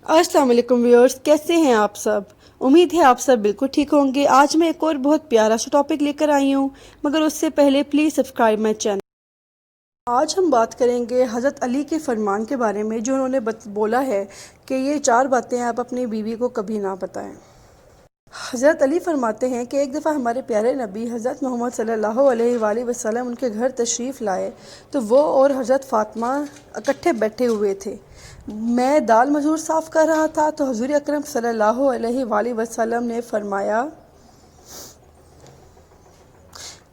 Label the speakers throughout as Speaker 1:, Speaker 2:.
Speaker 1: अस्सलाम वालेकुम व्यूअर्स, कैसे हैं आप सब। उम्मीद है आप सब बिल्कुल ठीक होंगे। आज मैं एक और बहुत प्यारा सा टॉपिक लेकर आई हूँ, मगर उससे पहले प्लीज़ सब्सक्राइब माई चैनल। आज हम बात करेंगे हज़रत अली के फरमान के बारे में, जो उन्होंने बोला है कि ये 4 बातें आप अपनी बीवी को कभी ना बताएं। हज़रत अली फरमाते हैं कि एक दफ़ा हमारे प्यारे नबी हज़रत मोहम्मद सल्लल्लाहु अलैहि वसल्लम उनके घर तशरीफ़ लाए, तो वो और हज़रत फ़ातिमा इकट्ठे बैठे हुए थे। मैं दाल मजूर साफ़ कर रहा था तो हुज़ूर अकरम सल्लल्लाहु अलैहि वसल्लम ने फरमाया,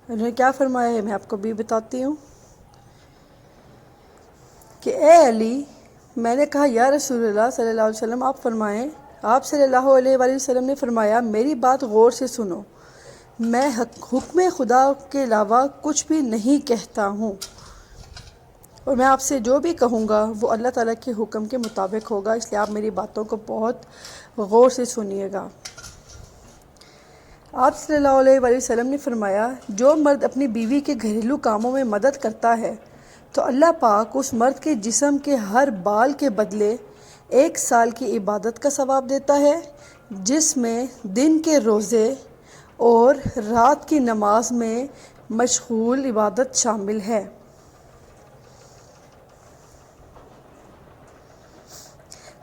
Speaker 1: उन्होंने क्या फरमाया है मैं आपको भी बताती हूँ कि ए अली, मैंने कहा या रसूलुल्लाह सल्लल्लाहु अलैहि वसल्लम आप फरमाएं। आप सल्लल्लाहु अलैहि वसल्लम ने फरमाया, मेरी बात गौर से सुनो, मैं हुक्म खुदा के अलावा कुछ भी नहीं कहता हूँ, और मैं आपसे जो भी कहूँगा वो अल्लाह ताला के हुक्म के मुताबिक होगा, इसलिए आप मेरी बातों को बहुत गौर से सुनिएगा। आप सल्लल्लाहु अलैहि वसल्लम ने फरमाया, जो मर्द अपनी बीवी के घरेलू कामों में मदद करता है तो अल्लाह पाक उस मर्द के जिस्म के हर बाल के बदले 1 साल की इबादत का सवाब देता है, जिसमें दिन के रोज़े और रात की नमाज में मशगूल इबादत शामिल है।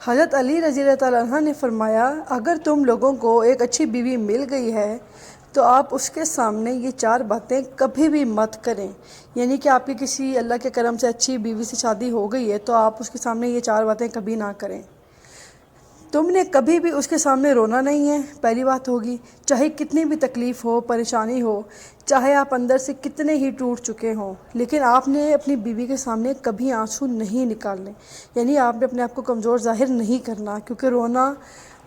Speaker 1: हज़रत अली रज़ी अल्लाह तआला अन्हु ने फरमाया, अगर तुम लोगों को एक अच्छी बीवी मिल गई है तो आप उसके सामने ये 4 बातें कभी भी मत करें। यानी कि आपकी किसी अल्लाह के करम से अच्छी बीवी से शादी हो गई है तो आप उसके सामने ये 4 बातें कभी ना करें। तुमने कभी भी उसके सामने रोना नहीं है, पहली बात होगी। चाहे कितनी भी तकलीफ़ हो, परेशानी हो, चाहे आप अंदर से कितने ही टूट चुके हों, लेकिन आपने अपनी बीवी के सामने कभी आंसू नहीं निकालने। यानी आपने अपने आप को कमज़ोर ज़ाहिर नहीं करना, क्योंकि रोना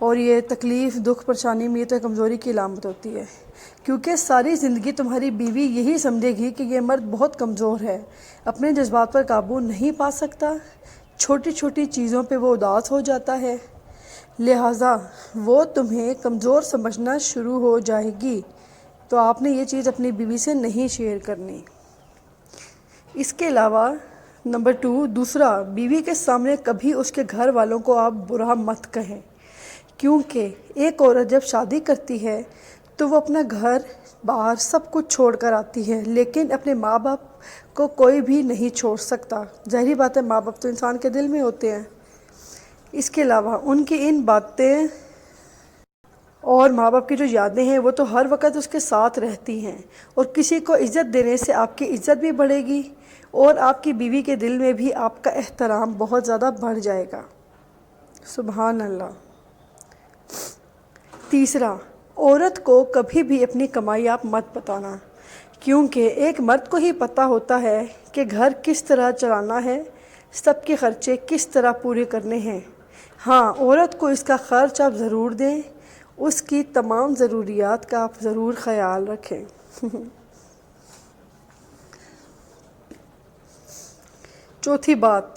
Speaker 1: और ये तकलीफ़, दुख, परेशानी में ये तो कमज़ोरी की अलामत होती है। क्योंकि सारी ज़िंदगी तुम्हारी बीवी यही समझेगी कि ये मर्द बहुत कमज़ोर है, अपने जज्बात पर काबू नहीं पा सकता, छोटी छोटी चीज़ों पे वो उदास हो जाता है, लिहाजा वो तुम्हें कमज़ोर समझना शुरू हो जाएगी। तो आपने ये चीज़ अपनी बीवी से नहीं शेयर करनी। इसके अलावा नंबर 2, दूसरा, बीवी के सामने कभी उसके घर वालों को आप बुरा मत कहें, क्योंकि एक औरत जब शादी करती है तो वो अपना घर बाहर सब कुछ छोड़ कर आती है, लेकिन अपने माँ बाप को कोई भी नहीं छोड़ सकता। ज़ाहिर बात है, माँ बाप तो इंसान के दिल में होते हैं। इसके अलावा उनकी इन बातें और माँ बाप की जो यादें हैं वो तो हर वक्त उसके साथ रहती हैं, और किसी को इज़्ज़त देने से आपकी इज़्ज़त भी बढ़ेगी और आपकी बीवी के दिल में भी आपका एहतराम बहुत ज़्यादा बढ़ जाएगा। सुभान अल्लाह। तीसरा, औरत को कभी भी अपनी कमाई आप मत बताना, क्योंकि एक मर्द को ही पता होता है कि घर किस तरह चलाना है, सबके खर्चे किस तरह पूरे करने हैं। हाँ, औरत को इसका खर्च आप ज़रूर दें, उसकी तमाम ज़रूरियात का आप ज़रूर ख़याल रखें। चौथी बात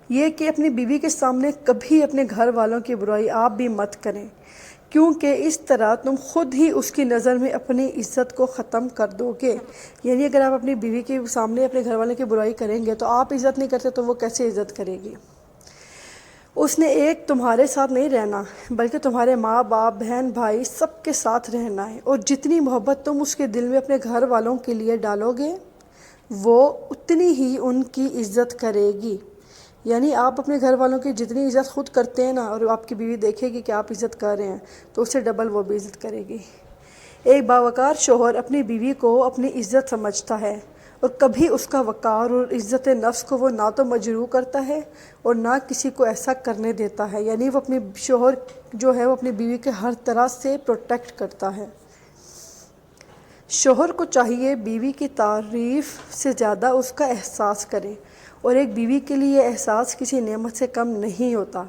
Speaker 1: ये कि अपनी बीवी के सामने कभी अपने घर वालों की बुराई आप भी मत करें, क्योंकि इस तरह तुम खुद ही उसकी नज़र में अपनी इज़्ज़त को ख़त्म कर दोगे। यानी अगर आप अपनी बीवी के सामने अपने घर वालों की बुराई करेंगे तो आप इज़्ज़त नहीं करते तो वो कैसे इज़्ज़त करेगी। उसने एक तुम्हारे साथ नहीं रहना, बल्कि तुम्हारे माँ बाप, बहन भाई सबके साथ रहना है, और जितनी मोहब्बत तुम उसके दिल में अपने घर वालों के लिए डालोगे वो उतनी ही उनकी इज़्ज़त करेगी। यानी आप अपने घर वालों की जितनी इज़्ज़त खुद करते हैं ना, और आपकी बीवी देखेगी कि आप इज़्ज़त कर रहे हैं तो उससे डबल वो भी इज़्ज़त करेगी। एक बावकार शोहर अपनी बीवी को अपनी इज़्ज़त समझता है, और कभी उसका वक़ार और इज़्ज़त नफ्स को वो ना तो मजरूह करता है और ना किसी को ऐसा करने देता है। यानी वो अपनी शोहर जो है वो अपनी बीवी के हर तरह से प्रोटेक्ट करता है। शोहर को चाहिए बीवी की तारीफ़ से ज़्यादा उसका एहसास करे, और एक बीवी के लिए एहसास किसी नेमत से कम नहीं होता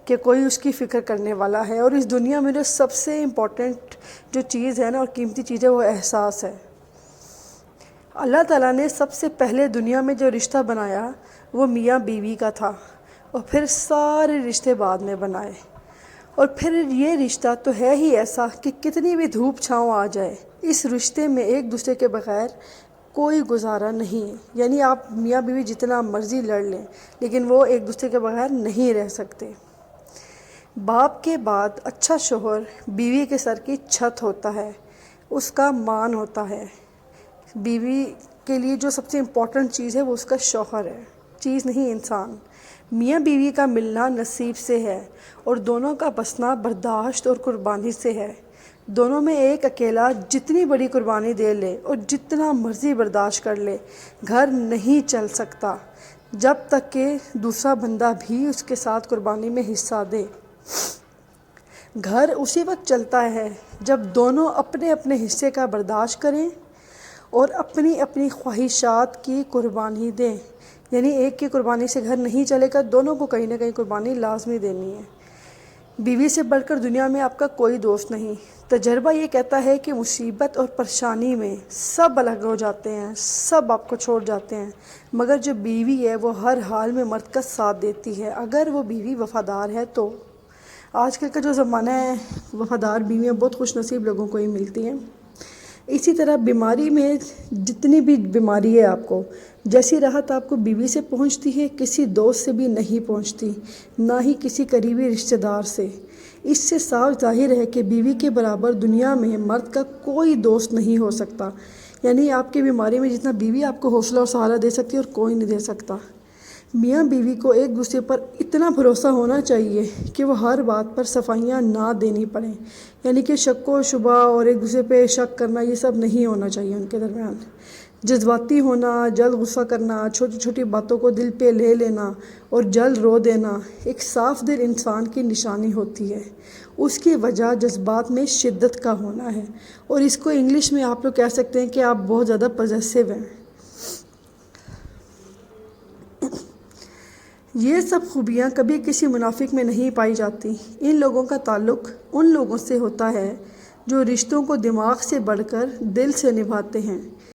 Speaker 1: कि कोई उसकी फ़िक्र करने वाला है। और इस दुनिया में जो सबसे इम्पॉर्टेंट जो चीज़ है ना और कीमती चीज़ है वो एहसास है। अल्लाह ताला ने सबसे पहले दुनिया में जो रिश्ता बनाया वो मियाँ बीवी का था, और फिर सारे रिश्ते बाद में बनाए। और फिर ये रिश्ता तो है ही ऐसा कि कितनी भी धूप छाँव आ जाए, इस रिश्ते में एक दूसरे के बगैर कोई गुजारा नहीं है। यानी आप मियाँ बीवी जितना मर्ज़ी लड़ लें, लेकिन वो एक दूसरे के बगैर नहीं रह सकते। باپ کے بعد اچھا شوہر بیوی کے سر کی چھت ہوتا ہے، اس کا مان ہوتا ہے۔ بیوی کے لیے جو سب سے امپورٹنٹ چیز ہے وہ اس کا شوہر ہے، چیز نہیں انسان۔ میاں بیوی کا ملنا نصیب سے ہے اور دونوں کا بسنا برداشت اور قربانی سے ہے۔ دونوں میں ایک اکیلا جتنی بڑی قربانی دے لے اور جتنا مرضی برداشت کر لے، گھر نہیں چل سکتا جب تک کہ دوسرا بندہ بھی اس کے ساتھ قربانی میں حصہ دے۔ گھر اسی وقت چلتا ہے جب دونوں اپنے اپنے حصے کا برداشت کریں اور اپنی اپنی خواہشات کی قربانی دیں۔ یعنی ایک کی قربانی سے گھر نہیں چلے گا، دونوں کو کہیں نہ کہیں قربانی لازمی دینی ہے۔ بیوی سے بڑھ کر دنیا میں آپ کا کوئی دوست نہیں۔ تجربہ یہ کہتا ہے کہ مصیبت اور پریشانی میں سب الگ ہو جاتے ہیں، سب آپ کو چھوڑ جاتے ہیں، مگر جو بیوی ہے وہ ہر حال میں مرد کا ساتھ دیتی ہے، اگر وہ بیوی وفادار ہے تو۔ آج کل کا جو زمانہ ہے، وفادار بیویاں بہت خوش نصیب لوگوں کو ہی ملتی ہیں۔ اسی طرح بیماری میں جتنی بھی بیماری ہے آپ کو، جیسی راحت آپ کو بیوی سے پہنچتی ہے کسی دوست سے بھی نہیں پہنچتی، نہ ہی کسی قریبی رشتہ دار سے۔ اس سے صاف ظاہر ہے کہ بیوی کے برابر دنیا میں مرد کا کوئی دوست نہیں ہو سکتا۔ یعنی آپ کی بیماری میں جتنا بیوی آپ کو حوصلہ اور سہارا دے سکتی ہے اور کوئی نہیں دے سکتا۔ میاں بیوی کو ایک دوسرے پر اتنا بھروسہ ہونا چاہیے کہ وہ ہر بات پر صفائیاں نہ دینی پڑیں، یعنی کہ شک و شبہ اور ایک دوسرے پہ شک کرنا یہ سب نہیں ہونا چاہیے ان کے درمیان۔ جذباتی ہونا، جلد غصہ کرنا، چھوٹی چھوٹی باتوں کو دل پہ لے لینا اور جلد رو دینا ایک صاف دل انسان کی نشانی ہوتی ہے۔ اس کی وجہ جذبات میں شدت کا ہونا ہے، اور اس کو انگلش میں آپ لوگ کہہ سکتے ہیں کہ آپ بہت زیادہ پوزیسو ہیں۔ یہ سب خوبیاں کبھی کسی منافق میں نہیں پائی جاتی۔ ان لوگوں کا تعلق ان لوگوں سے ہوتا ہے جو رشتوں کو دماغ سے بڑھ کر دل سے نبھاتے ہیں۔